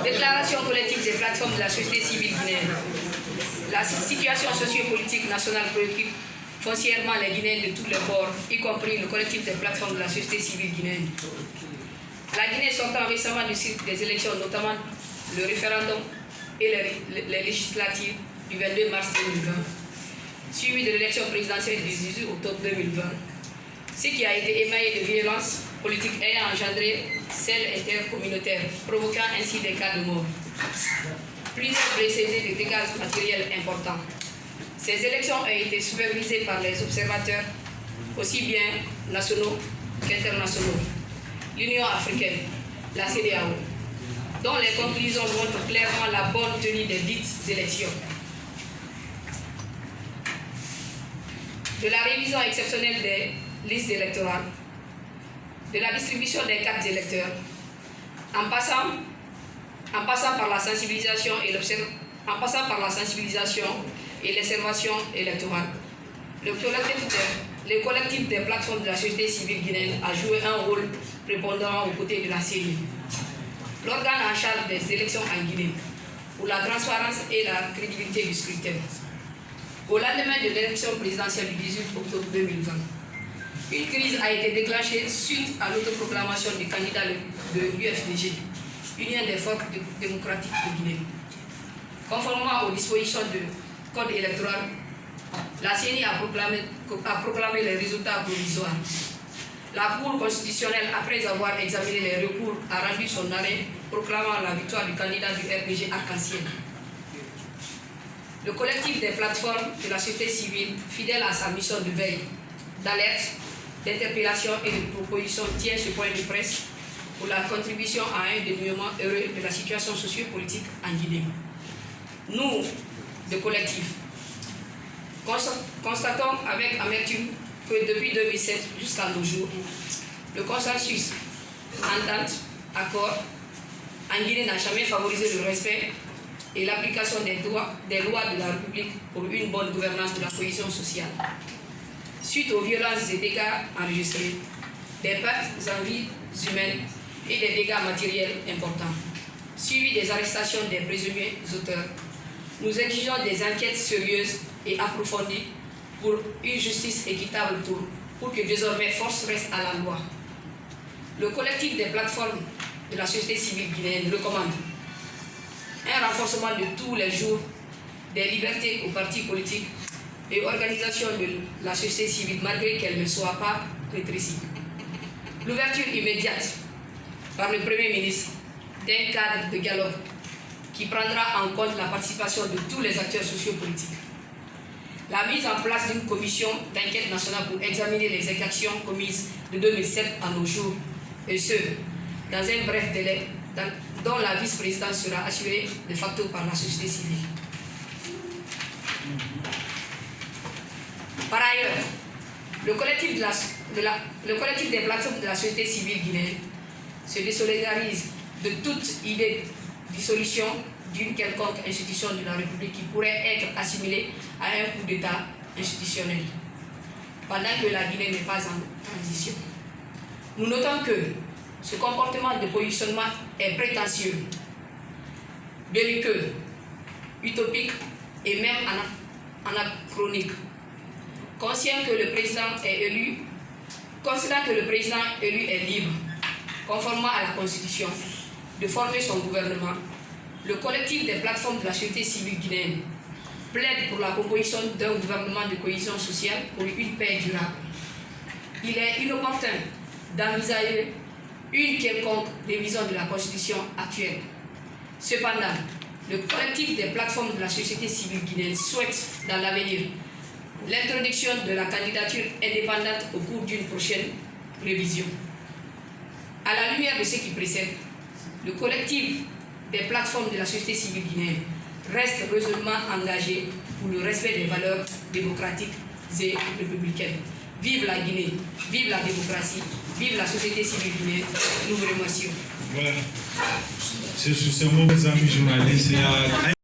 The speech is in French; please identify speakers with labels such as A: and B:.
A: Déclaration collective des plateformes de la société civile guinéenne. La situation sociopolitique nationale préoccupe foncièrement les Guinéens de tous les bords, y compris le collectif des plateformes de la société civile guinéenne. La Guinée sortant récemment du cycle des élections, notamment le référendum et les législatives du 22 mars 2020, suivi de l'élection présidentielle du 18 octobre 2020, ce qui a été émaillé de violences politiques ayant engendré celles intercommunautaires, provoquant ainsi des cas de mort. Plusieurs blessés et des dégâts matériels importants. Ces élections ont été supervisées par les observateurs, aussi bien nationaux qu'internationaux, l'Union africaine, la CEDEAO, dont les conclusions montrent clairement la bonne tenue des dites élections. De la révision exceptionnelle des listes électorales, de la distribution des cartes électeurs, en passant par la sensibilisation et l'observation électorale. Le collectif des plateformes de la société civile guinéenne a joué un rôle prépondérant aux côtés de la CENI, l'organe en charge des élections en Guinée, pour la transparence et la crédibilité du scrutin. Au lendemain de l'élection présidentielle du 18 octobre 2020, une crise a été déclenchée suite à l'autoproclamation du candidat de l'UFDG, Union des forces démocratiques de Guinée. Conformément aux dispositions du Code électoral, la CENI a proclamé les résultats provisoires. La Cour constitutionnelle, après avoir examiné les recours, a rendu son arrêt proclamant la victoire du candidat du RPG Arc-en-Ciel. Le collectif des plateformes de la société civile, fidèle à sa mission de veille, d'alerte, d'interpellation et de proposition, tient ce point de presse pour la contribution à un dénouement heureux de la situation sociopolitique en Guinée. Nous, de collectif, constatons avec amertume que depuis 2007 jusqu'à nos jours, le consensus, entente, accord en Guinée n'a jamais favorisé le respect et l'application des lois de la République pour une bonne gouvernance de la cohésion sociale. Suite aux violences et dégâts enregistrés, des pertes en vies humaines et des dégâts matériels importants, suivi des arrestations des présumés auteurs, nous exigeons des enquêtes sérieuses et approfondies pour une justice équitable pour que désormais force reste à la loi. Le collectif des plateformes de la société civile guinéenne recommande un renforcement de tous les jours des libertés aux partis politiques et organisations de la société civile malgré qu'elles ne soient pas rétrécies. L'ouverture immédiate par le Premier ministre d'un cadre de dialogue qui prendra en compte la participation de tous les acteurs sociopolitiques. La mise en place d'une commission d'enquête nationale pour examiner les exactions commises de 2007 à nos jours, et ce, dans un bref délai, dont la vice-présidence sera assurée de facto par la société civile. Par ailleurs, le collectif des plateformes de la société civile guinéenne se désolidarise de toute idée de dissolution d'une quelconque institution de la République qui pourrait être assimilée à un coup d'État institutionnel, pendant que la Guinée n'est pas en transition. Nous notons que ce comportement de positionnement est prétentieux, belliqueux, utopique et même anachronique. Considérant que le président élu est libre, conformément à la Constitution, de former son gouvernement, le collectif des plateformes de la société civile guinéenne plaide pour la proposition d'un gouvernement de cohésion sociale pour une paix durable. Il est inopportun d'envisager une quelconque révision de la Constitution actuelle. Cependant, le collectif des plateformes de la société civile guinéenne souhaite, dans l'avenir, l'introduction de la candidature indépendante au cours d'une prochaine révision. À la lumière de ce qui précède, le collectif des plateformes de la société civile guinéenne reste résolument engagé pour le respect des valeurs démocratiques et républicaines. Vive la Guinée, vive la démocratie, vive la société civile guinéenne. Nous vous remercions.
B: Voilà. C'est sur ce mot, mes amis journalistes.